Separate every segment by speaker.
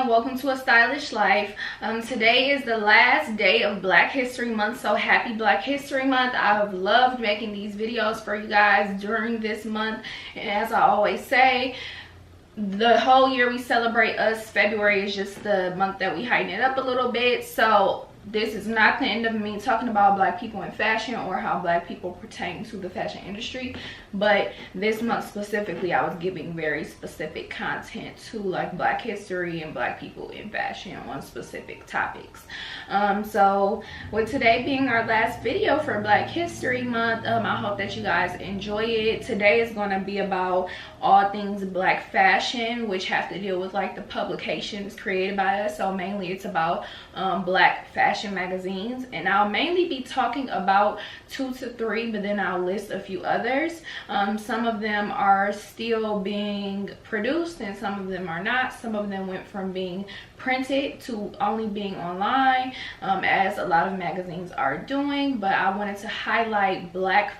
Speaker 1: and welcome to A Stylish Life. Today is the last day of Black History Month, so happy Black History Month. I've loved making these videos for you guys during this month, and as I always say, the whole year we celebrate us. February is just the month that we heighten it up a little bit. So this is not the end of me talking about Black people in fashion or how Black people pertain to the fashion industry, but this month specifically I was giving very specific content to like Black history and Black people in fashion on specific topics. So with today being our last video for Black History Month, I hope that you guys enjoy it. Today is going to be about all things Black fashion, which have to deal with like the publications created by us. So mainly it's about Black fashion magazines, and I'll mainly be talking about 2 to 3, but then I'll list a few others. Some of them are still being produced and some of them are not. Some of them went from being printed to only being online, as a lot of magazines are doing, but I wanted to highlight Black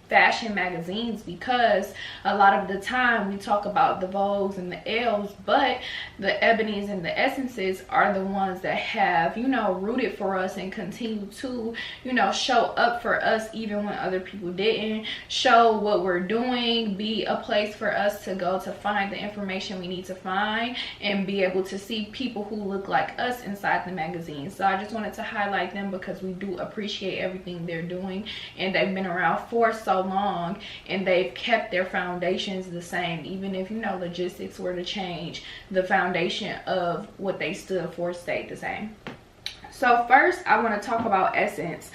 Speaker 1: fashion magazines because a lot of the time we talk about the Vogues and the Elle's, but the Ebonies and the Essences are the ones that have, you know, rooted for us and continue to, you know, show up for us even when other people didn't, show what we're doing, be a place for us to go to find the information we need to find, and be able to see people who look like us inside the magazine. So I just wanted to highlight them because we do appreciate everything they're doing, and they've been around for so long and they've kept their foundations the same. Even if, you know, logistics were to change, the foundation of what they stood for stayed the same. So first I want to talk about Essence.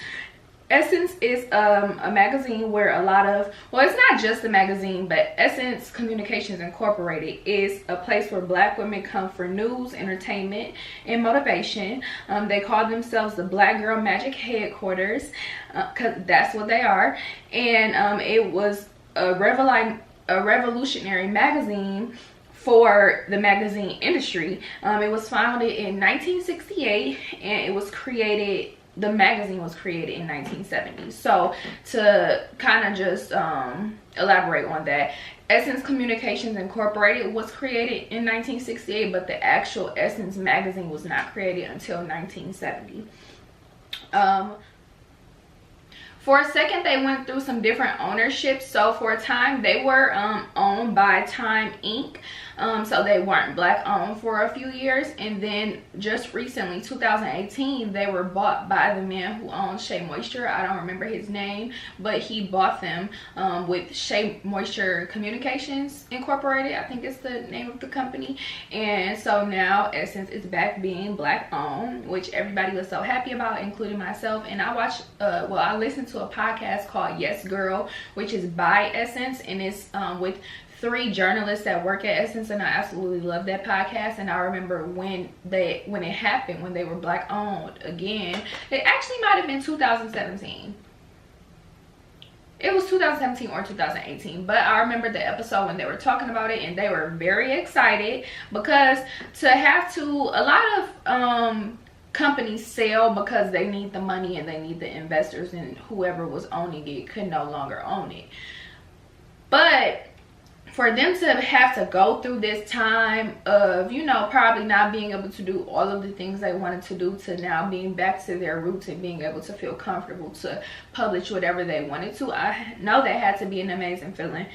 Speaker 1: Essence is a magazine where a lot of, well, it's not just a magazine, but Essence Communications Incorporated is a place where Black women come for news, entertainment, and motivation. They call themselves the Black Girl Magic Headquarters, because that's what they are. And it was a revolutionary magazine for the magazine industry. It was founded in 1968 and it was created, the magazine was created in 1970. So to kind of just elaborate on that, Essence Communications Incorporated was created in 1968, but the actual Essence magazine was not created until 1970. For a second, they went through some different ownerships. So for a time, they were owned by Time Inc. So they weren't Black owned for a few years. And then just recently, 2018, they were bought by the man who owns Shea Moisture. I don't remember his name, but he bought them with Shea Moisture Communications Incorporated. I think it's the name of the company. And so now Essence is back being Black owned, which everybody was so happy about, including myself. And I watched, I listened to a podcast called Yes Girl, which is by Essence, and it's with 3 journalists that work at Essence, and I absolutely love that podcast. And I remember when it happened, when they were Black owned again. It actually might have been 2017. It was 2017 or 2018, but I remember the episode when they were talking about it, and they were very excited because to have to, a lot of companies sell because they need the money and they need the investors, and whoever was owning it could no longer own it. But for them to have to go through this time of, you know, probably not being able to do all of the things they wanted to do, to now being back to their roots and being able to feel comfortable to publish whatever they wanted to, I know that had to be an amazing feeling.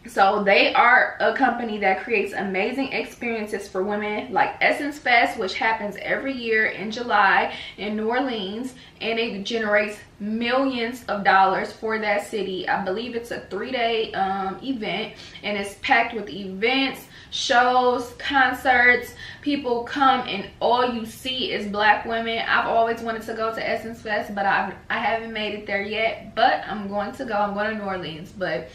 Speaker 1: So they are a company that creates amazing experiences for women, like Essence Fest, which happens every year in July in New Orleans, and it generates millions of dollars for that city. I believe it's a 3-day event, and it's packed with events, shows, concerts. People come and all you see is Black women. I've always wanted to go to Essence Fest, but I haven't made it there yet, but I'm going to go. I'm going to New Orleans, but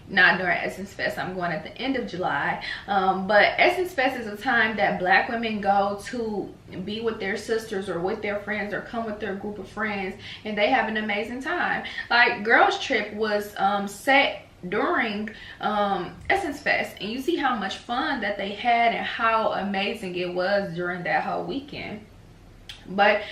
Speaker 1: not during Essence Fest. I'm going at the end of July. But Essence Fest is a time that Black women go to be with their sisters or with their friends or come with their group of friends, and they have an amazing time. Like Girls Trip was set during Essence Fest, and you see how much fun that they had and how amazing it was during that whole weekend. But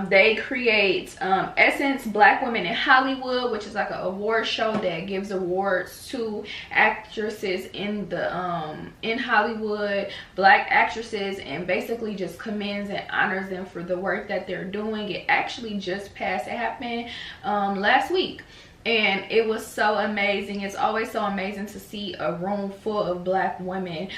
Speaker 1: they create Essence Black Women in Hollywood, which is like an award show that gives awards to actresses in the in Hollywood, black actresses, and basically just commends and honors them for the work that they're doing. It actually just passed. It happened last week, and it was so amazing. It's always so amazing to see a room full of black women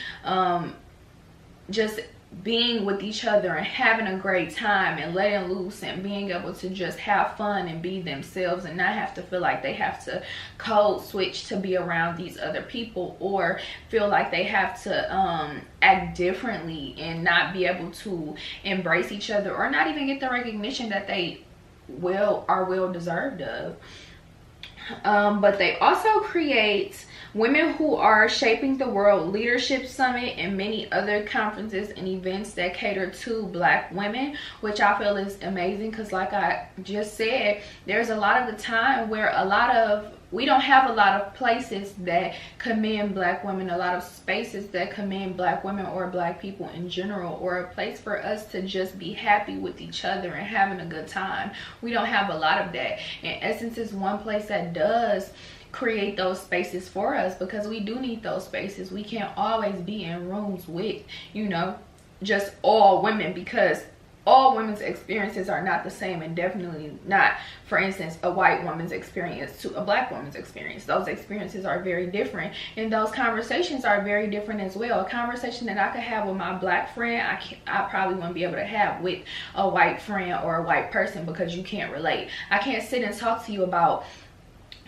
Speaker 1: just being with each other and having a great time and letting loose and being able to just have fun and be themselves and not have to feel like they have to code switch to be around these other people, or feel like they have to act differently and not be able to embrace each other, or not even get the recognition that they are well deserved of. But they also create Women Who Are Shaping the World Leadership Summit and many other conferences and events that cater to black women, which I feel is amazing, because like I just said, there's a lot of the time where we don't have a lot of places that commend black women, a lot of spaces that commend black women or black people in general, or a place for us to just be happy with each other and having a good time. We don't have a lot of that, and Essence is one place that does create those spaces for us, because we do need those spaces. We can't always be in rooms with, you know, just all women, because all women's experiences are not the same, and definitely not, for instance, a white woman's experience to a black woman's experience. Those experiences are very different, and those conversations are very different as well. A conversation that I could have with my black friend, I probably wouldn't be able to have with a white friend or a white person, because you can't relate. I can't sit and talk to you about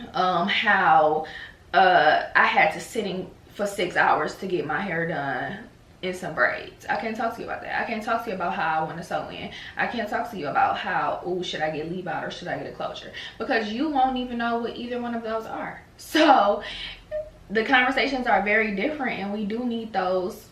Speaker 1: how I had to sit in for 6 hours to get my hair done in some braids. I can't talk to you about that. I can't talk to you about how I want to sew in. I can't talk to you about how, oh, should I get leave out or should I get a closure, because you won't even know what either one of those are. So the conversations are very different, and we do need those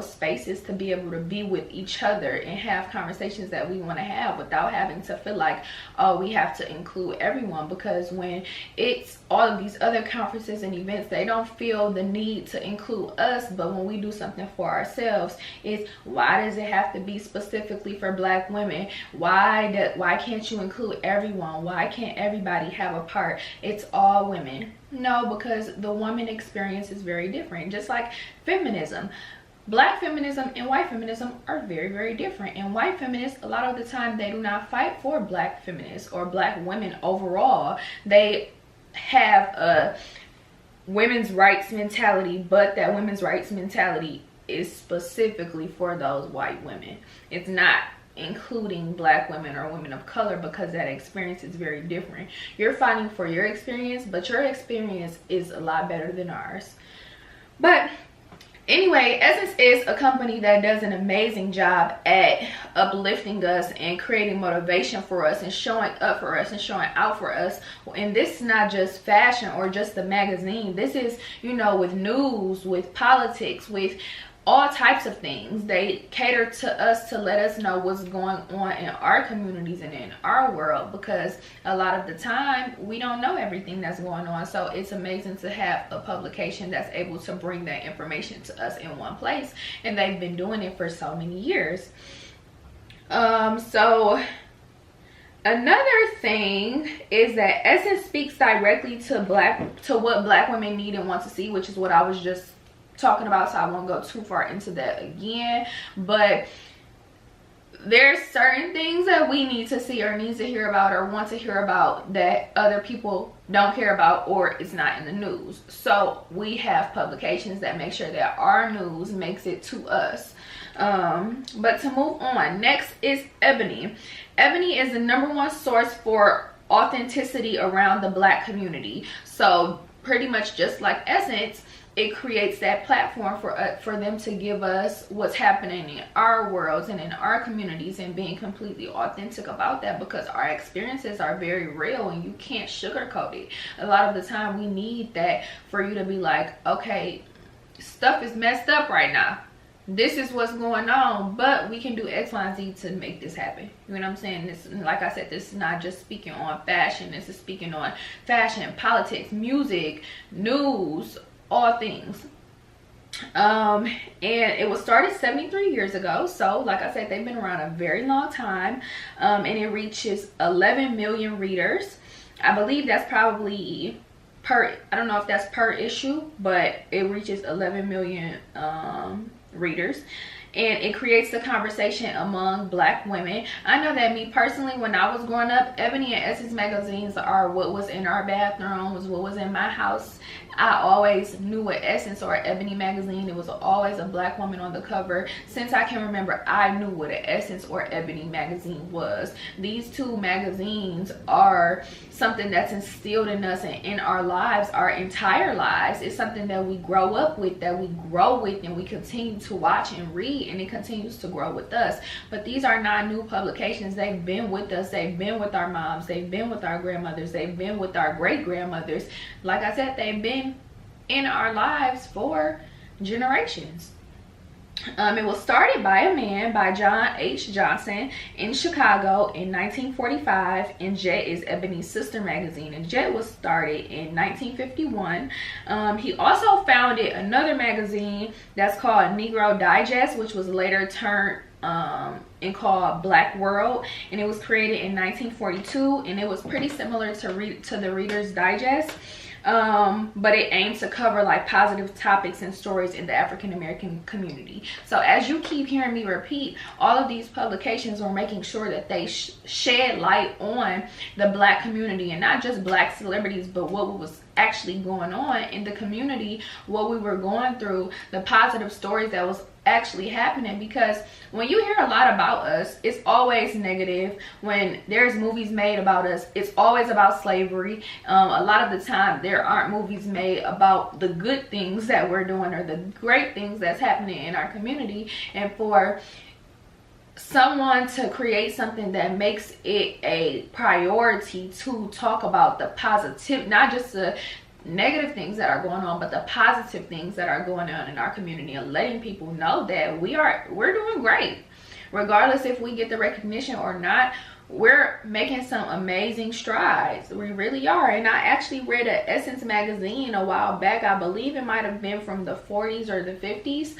Speaker 1: spaces to be able to be with each other and have conversations that we want to have without having to feel like, oh, we have to include everyone. Because when it's all of these other conferences and events, they don't feel the need to include us, but when we do something for ourselves, it's, why does it have to be specifically for black women? Why can't you include everyone? Why can't everybody have a part? It's all women. No, because the woman experience is very different. Just like feminism, black feminism and white feminism are very, very different. And white feminists, a lot of the time, they do not fight for black feminists or black women overall. They have a women's rights mentality, but that women's rights mentality is specifically for those white women. It's not including black women or women of color, because that experience is very different. You're fighting for your experience, but your experience is a lot better than ours. But anyway, Essence is a company that does an amazing job at uplifting us and creating motivation for us and showing up for us and showing out for us. And this is not just fashion or just the magazine. This is, you know, with news, with politics, with all types of things. They cater to us to let us know what's going on in our communities and in our world, because a lot of the time we don't know everything that's going on. So it's amazing to have a publication that's able to bring that information to us in one place, and they've been doing it for so many years. So another thing is that Essence speaks directly to what black women need and want to see, which is what I was just talking about, so I won't go too far into that again. But there's certain things that we need to see or need to hear about or want to hear about that other people don't care about, or it's not in the news. So we have publications that make sure that our news makes it to us. But to move on, next is Ebony. Ebony is the #1 source for authenticity around the black community. So pretty much just like Essence, it creates that platform for them to give us what's happening in our worlds and in our communities, and being completely authentic about that, because our experiences are very real and you can't sugarcoat it. A lot of the time we need that for you to be like, okay, stuff is messed up right now. This is what's going on, but we can do X, Y, and Z to make this happen. You know what I'm saying? This, like I said, this is not just speaking on fashion. This is speaking on fashion, politics, music, news, all things. And it was started 73 years ago. So like I said, they've been around a very long time. And it reaches 11 million readers. I believe that's probably per, I don't know if that's per issue, but it reaches 11 million readers. And it creates the conversation among Black women. I know that me personally, when I was growing up, Ebony and Essence magazines are what was in our bathrooms, what was in my house. I always knew what Essence or Ebony magazine, it was always a Black woman on the cover. Since I can remember, I knew what an Essence or Ebony magazine was. These two magazines are something that's instilled in us and in our lives, our entire lives. It's something that we grow up with, that we grow with, and we continue to watch and read, and it continues to grow with us. But these are not new publications. They've been with us. They've been with our moms. They've been with our grandmothers. They've been with our great grandmothers. Like I said, they've been in our lives for generations. It was started by a man, by John H. Johnson in Chicago in 1945, and Jet is Ebony's sister magazine, and Jet was started in 1951. He also founded another magazine that's called Negro Digest, which was later turned and called Black World, and it was created in 1942, and it was pretty similar to the Reader's Digest. But it aims to cover like positive topics and stories in the African American community. So as you keep hearing me repeat, all of these publications are making sure that they shed light on the Black community, and not just Black celebrities, but what was actually going on in the community, what we were going through, the positive stories that was actually happening. Because when you hear a lot about us, it's always negative. When there's movies made about us, it's always about slavery. A lot of the time there aren't movies made about the good things that we're doing or the great things that's happening in our community. And for someone to create something that makes it a priority to talk about the positive, not just the negative things that are going on, but the positive things that are going on in our community, and letting people know that we're doing great, regardless if we get the recognition or not. We're making some amazing strides. We really are. And I actually read an Essence magazine a while back. I believe it might have been from the 40s or the 50s.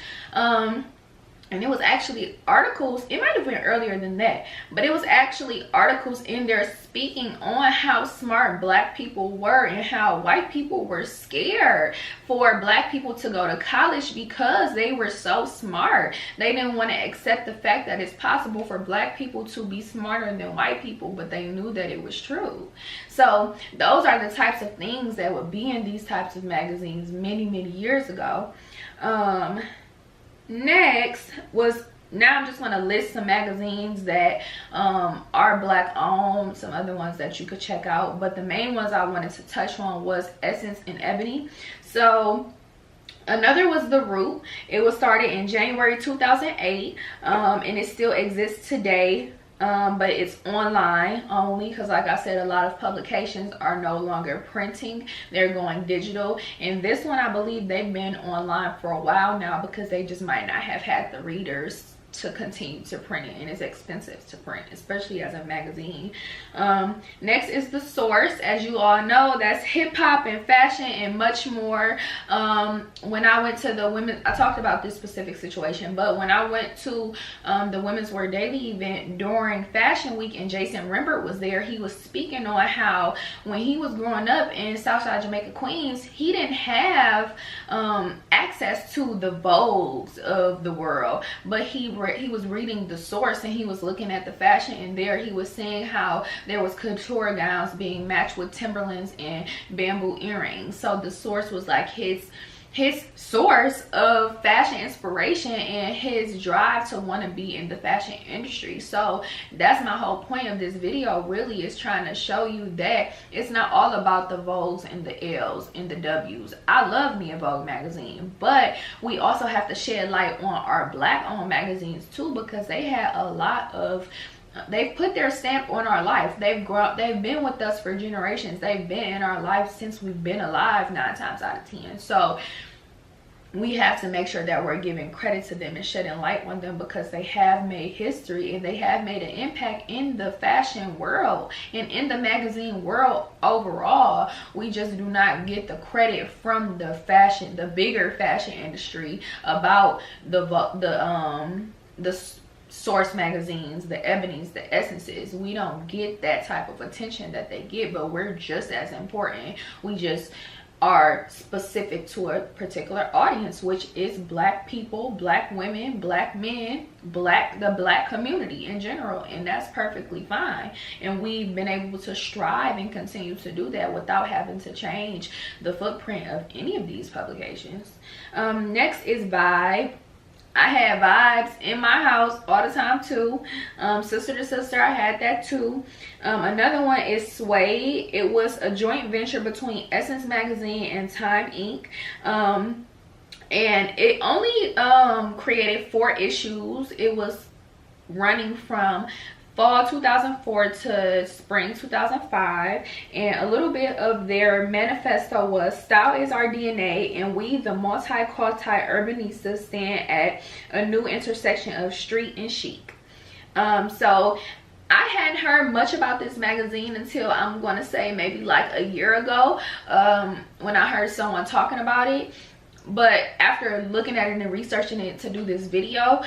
Speaker 1: And it was actually articles, it might have been earlier than that, but it was actually articles in there speaking on how smart Black people were, and how white people were scared for Black people to go to college because they were so smart. They didn't want to accept the fact that it's possible for Black people to be smarter than white people, but they knew that it was true. So those are the types of things that would be in these types of magazines many, many years ago. Next was, now I'm just going to list some magazines that are Black owned, some other ones that you could check out, but the main ones I wanted to touch on was Essence and Ebony. So another was The Root. It was started in January 2008, and it still exists today. But it's online only, because like I said, a lot of publications are no longer printing, they're going digital. And this one, I believe they've been online for a while now, because they just might not have had the readers to continue to print it, and it's expensive to print, especially as a magazine. Next is The Source. As you all know, that's hip-hop and fashion and much more. When I went to the women, I talked about this specific situation, but when I went to the Women's Wear Daily event during Fashion Week and Jason Rembert was there, he was speaking on how when he was growing up in Southside Jamaica, Queens, he didn't have access to the Vogues of the world, but he was reading The Source, and he was looking at the fashion, and there he was seeing how there was couture gowns being matched with Timberlands and bamboo earrings. So The Source was like his source of fashion inspiration and his drive to want to be in the fashion industry. So that's my whole point of this video, really, is trying to show you that it's not all about the Vogues and the L's and the W's. I love me a Vogue magazine, but we also have to shed light on our Black owned magazines too, because they had a lot of, they've put their stamp on our life. They've been with us for generations. They've been in our life since we've been alive 9 times out of 10. So we have to make sure that we're giving credit to them and shedding light on them, because they have made history and they have made an impact in the fashion world and in the magazine world overall. We just do not get the credit from the bigger fashion industry about the Source magazines, the Ebonies, the Essences. We don't get that type of attention that they get, but we're just as important. We just are specific to a particular audience, which is Black people, Black women, Black men, the Black community in general, and that's perfectly fine. And we've been able to strive and continue to do that without having to change the footprint of any of these publications. Next is Vibe. I had Vibes in my house all the time too. Sister to Sister, I had that too. Another one is Sway. It was a joint venture between Essence Magazine and Time Inc. And it only created 4 issues. It was running from fall 2004 to spring 2005, and a little bit of their manifesto was "Style is our DNA, and we, the multicultural urbanistas, stand at a new intersection of street and chic." So I hadn't heard much about this magazine until, I'm going to say, maybe like a year ago, when I heard someone talking about it. But after looking at it and researching it to do this video,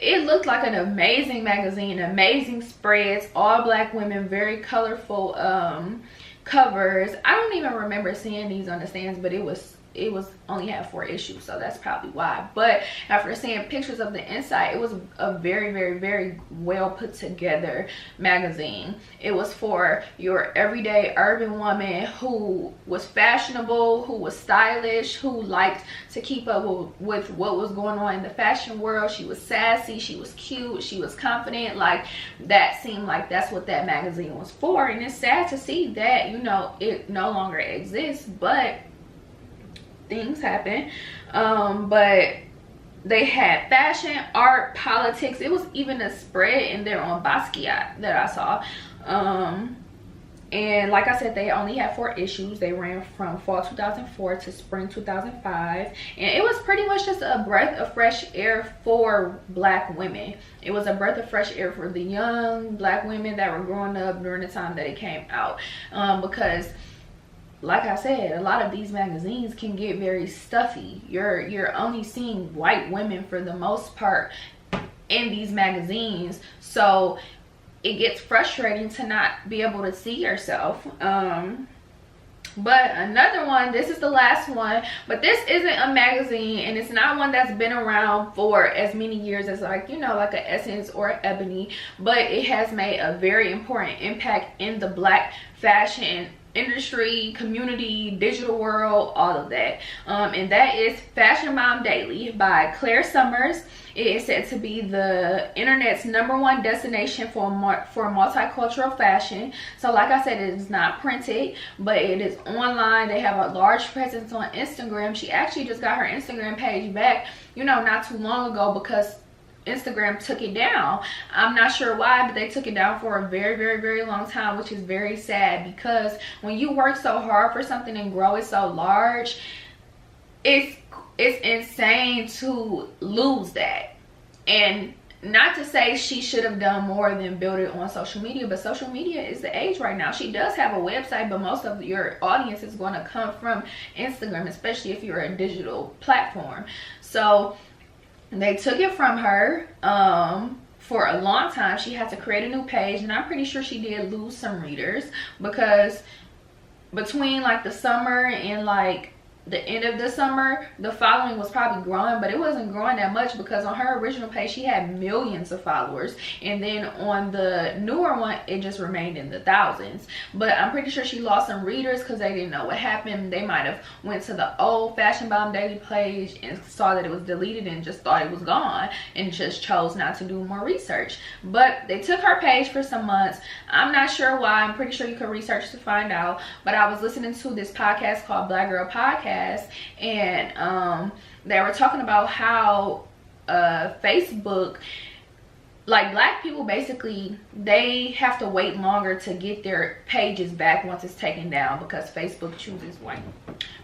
Speaker 1: it looked like an amazing magazine, amazing spreads, all Black women, very colorful covers. I don't even remember seeing these on the stands, but it was only had 4 issues, so that's probably why. But after seeing pictures of the inside, it was a very, very, very well put together magazine. It was for your everyday urban woman who was fashionable, who was stylish, who liked to keep up with what was going on in the fashion world. She was sassy, she was cute, she was confident. Like, that seemed like that's what that magazine was for. And it's sad to see that, you know, it no longer exists, but things happen. But they had fashion, art, politics. It was even a spread in there on Basquiat that I saw. And like I said, they only had 4 issues. They ran from fall 2004 to spring 2005, and it was pretty much just a breath of fresh air for Black women. It was a breath of fresh air for the young Black women that were growing up during the time that it came out, because like I said, a lot of these magazines can get very stuffy. You're only seeing white women for the most part in these magazines, so it gets frustrating to not be able to see yourself. But another one, this is the last one, but this isn't a magazine, and it's not one that's been around for as many years as, like, you know, like an Essence or an Ebony, but it has made a very important impact in the Black fashion industry, community, digital world, all of that. And that is Fashion Mom Daily by Claire Summers. It is said to be the internet's #1 destination for multicultural fashion. So like I said, it is not printed, but it is online. They have a large presence on Instagram. She actually just got her Instagram page back, you know, not too long ago, because Instagram took it down. I'm not sure why, but they took it down for a very, very, very long time, which is very sad, because when you work so hard for something and grow it so large, it's insane to lose that. And not to say she should have done more than build it on social media, but social media is the age right now. She does have a website, but most of your audience is going to come from Instagram, especially if you're a digital platform. So they took it from her. For a long time she had to create a new page, and I'm pretty sure she did lose some readers, because between like the summer and like the end of the summer, the following was probably growing, but it wasn't growing that much, because on her original page she had millions of followers, and then on the newer one it just remained in the thousands. But I'm pretty sure she lost some readers because they didn't know what happened. They might have went to the old Fashion Bomb Daily page and saw that it was deleted and just thought it was gone and just chose not to do more research. But they took her page for some months. I'm not sure why. I'm pretty sure you could research to find out. But I was listening to this podcast called Black Girl Podcast, and they were talking about how Facebook like black people basically, they have to wait longer to get their pages back once it's taken down because Facebook chooses white.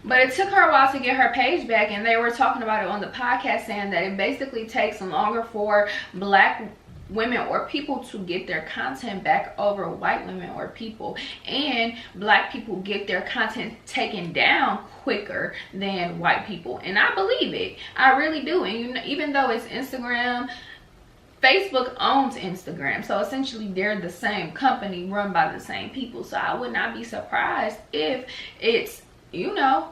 Speaker 1: But it took her a while to get her page back, and they were talking about it on the podcast, saying that it basically takes longer for black women or people to get their content back over white women or people, and black people get their content taken down quicker than white people. And I believe it, I really do. And you know, even though it's Instagram, Facebook owns Instagram, so essentially they're the same company run by the same people. So I would not be surprised if it's, you know,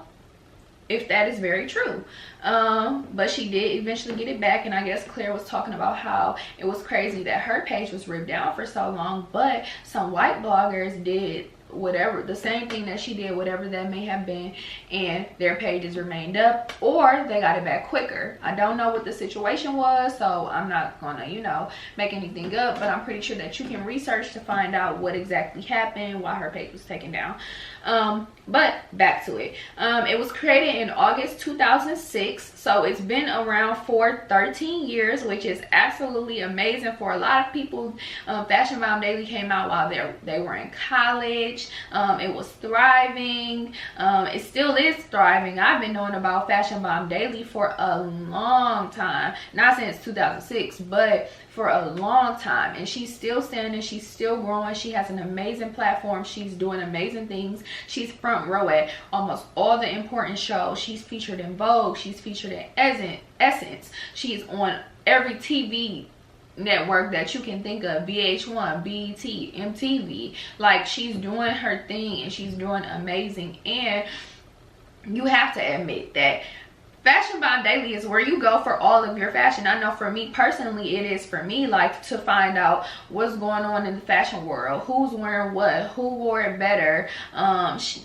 Speaker 1: if that is very true. But she did eventually get it back, and I guess Claire was talking about how it was crazy that her page was ripped down for so long, but some white bloggers did whatever, the same thing that she did, whatever that may have been, and their pages remained up, or they got it back quicker. I don't know what the situation was, so I'm not gonna, you know, make anything up, but I'm pretty sure that you can research to find out what exactly happened, why her page was taken down. But back to it. It was created in August 2006, so it's been around for 13 years, which is absolutely amazing for a lot of people. Fashion Bomb Daily came out while they were in college. It was thriving. It still is thriving. I've been knowing about Fashion Bomb Daily for a long time, not since 2006, but for a long time, and she's still standing, she's still growing. She has an amazing platform, she's doing amazing things. She's front row at almost all the important shows. She's featured in Vogue, she's featured in Essence, she's on every TV network that you can think of, VH1, BET, MTV. Like, she's doing her thing and she's doing amazing. And you have to admit that Fashion Bomb Daily is where you go for all of your fashion. I know for me personally, it is for me, like, to find out what's going on in the fashion world, who's wearing what, who wore it better.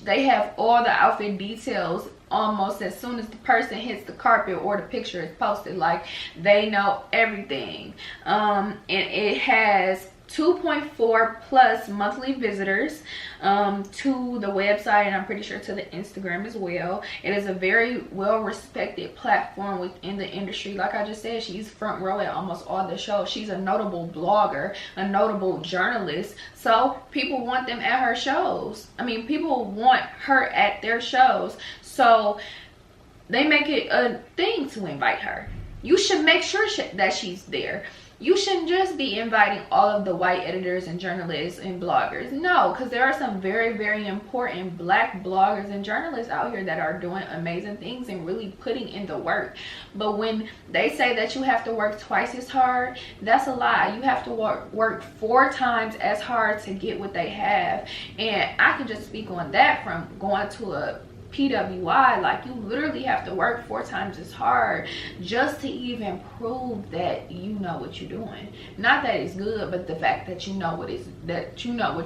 Speaker 1: They have all the outfit details almost as soon as the person hits the carpet or the picture is posted. Like, they know everything. And it has 2.4 plus monthly visitors to the website, and I'm pretty sure to the Instagram as well. It is a very well respected platform within the industry. Like I just said, she's front row at almost all the shows. She's a notable blogger, a notable journalist, so people want them at her shows. I mean, people want her at their shows, so they make it a thing to invite her. You should make sure that she's there. You shouldn't just be inviting all of the white editors and journalists and bloggers. No, because there are some very, very important black bloggers and journalists out here that are doing amazing things and really putting in the work. But when they say that you have to work twice as hard, that's a lie. You have to work 4 times as hard to get what they have. And I can just speak on that from going to a PWI. Like, you literally have to work 4 times as hard just to even prove that you know what you're doing. Not that it's good, but the fact that you know what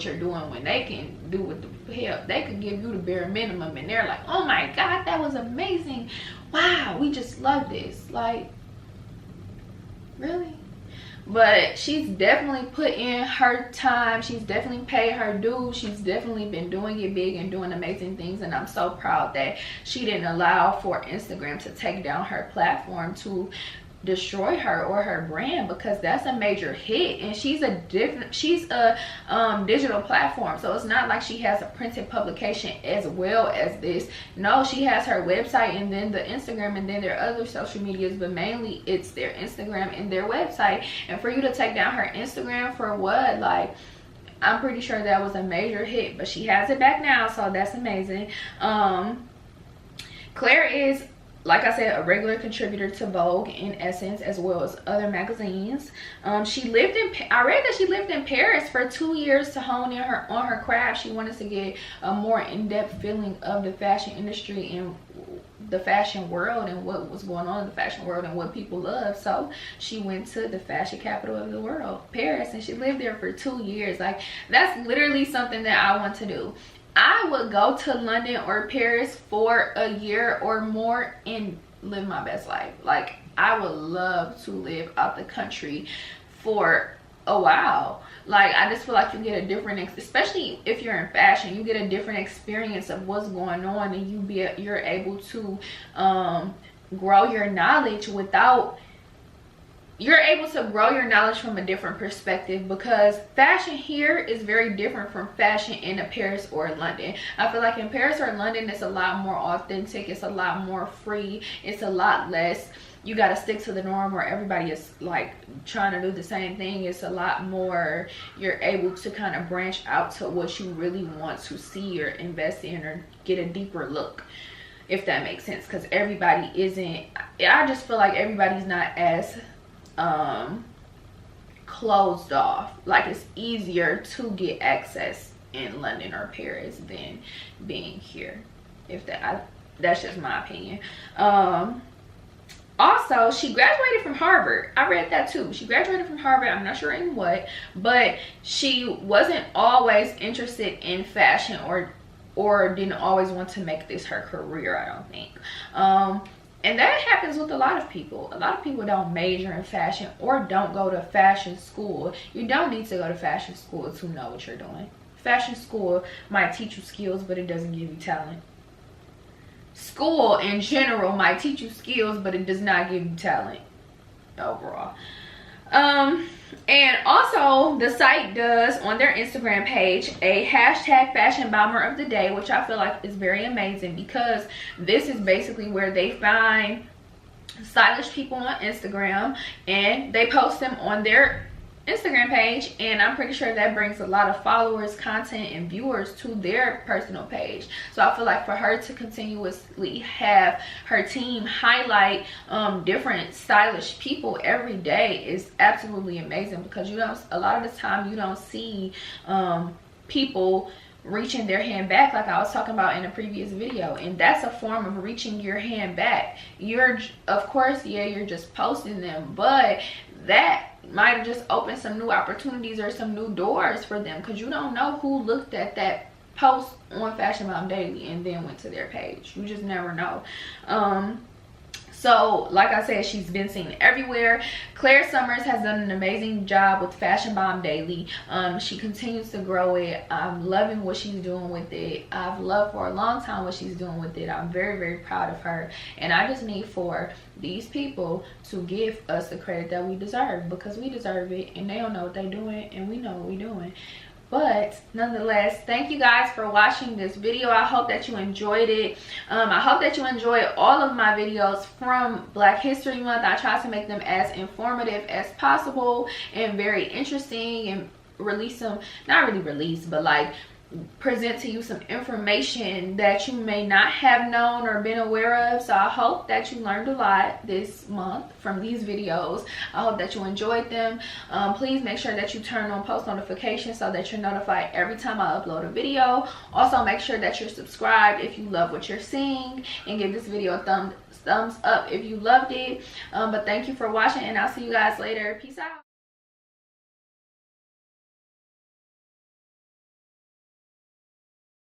Speaker 1: you're doing, when they can do what the hell, they could give you the bare minimum and they're like, oh my god, that was amazing, wow, we just love this. Like, really? But she's definitely put in her time. She's definitely paid her dues. She's definitely been doing it big and doing amazing things. And I'm so proud that she didn't allow for Instagram to take down her platform to destroy her or her brand, because that's a major hit. And she's a digital platform, so it's not like she has a printed publication as well as this. No, she has her website and then the Instagram and then their other social medias, but mainly it's their Instagram and their website. And for you to take down her Instagram for what? Like, I'm pretty sure that was a major hit, but she has it back now, so that's amazing. Claire is, like I said, a regular contributor to Vogue and Essence, as well as other magazines. I read that she lived in Paris for 2 years to hone in on her craft. She wanted to get a more in-depth feeling of the fashion industry and the fashion world and what was going on in the fashion world and what people love. So she went to the fashion capital of the world, Paris, and she lived there for 2 years. Like, that's literally something that I want to do. I would go to London or Paris for a year or more and live my best life. Like, I would love to live out the country for a while. Like, I just feel like you get a different, especially if you're in fashion, you get a different experience of what's going on, and you're able to grow your knowledge without, you're able to grow your knowledge from a different perspective, because fashion here is very different from fashion in Paris or London. I feel like in Paris or London it's a lot more authentic, it's a lot more free, it's a lot less you got to stick to the norm where everybody is like trying to do the same thing. It's a lot more you're able to kind of branch out to what you really want to see or invest in or get a deeper look, if that makes sense. Because everybody isn't, I just feel like everybody's not as closed off. Like it's easier to get access in London or Paris than being here, if that's just my opinion. Also, she graduated from Harvard. I read that too. She graduated from Harvard. I'm not sure in what, but she wasn't always interested in fashion or didn't always want to make this her career, I don't think. And that happens with a lot of people. A lot of people don't major in fashion or don't go to fashion school. You don't need to go to fashion school to know what you're doing. Fashion school might teach you skills, but it doesn't give you talent. School in general might teach you skills, but it does not give you talent overall. And also the site does on their Instagram page a hashtag fashion bomber of the day, which I feel like is very amazing, because this is basically where they find stylish people on Instagram and they post them on their Instagram page, and I'm pretty sure that brings a lot of followers, content, and viewers to their personal page. So I feel like for her to continuously have her team highlight different stylish people every day is absolutely amazing, because you don't, a lot of the time you don't see people reaching their hand back, like I was talking about in a previous video, and that's a form of reaching your hand back. You're, of course, yeah, you're just posting them, but that might have just opened some new opportunities or some new doors for them, because you don't know who looked at that post on Fashion Bomb Daily and then went to their page. You just never know. So like I said, she's been seen everywhere. Claire Summers has done an amazing job with Fashion Bomb Daily. She continues to grow it. I'm loving what she's doing with it. I've loved for a long time what she's doing with it. I'm very, very proud of her. And I just need for these people to give us the credit that we deserve, because we deserve it and they don't know what they're doing and we know what we're doing. But nonetheless, thank you guys for watching this video. I hope that you enjoyed it. I hope that you enjoyed all of my videos from Black History Month. I try to make them as informative as possible and very interesting, and release them, not really release, but like present to you some information that you may not have known or been aware of. So I hope that you learned a lot this month from these videos. I hope that you enjoyed them. Please make sure that you turn on post notifications so that you're notified every time I upload a video. Also make sure that you're subscribed if you love what you're seeing, and give this video a thumbs up if you loved it. But thank you for watching, and I'll see you guys later. Peace out.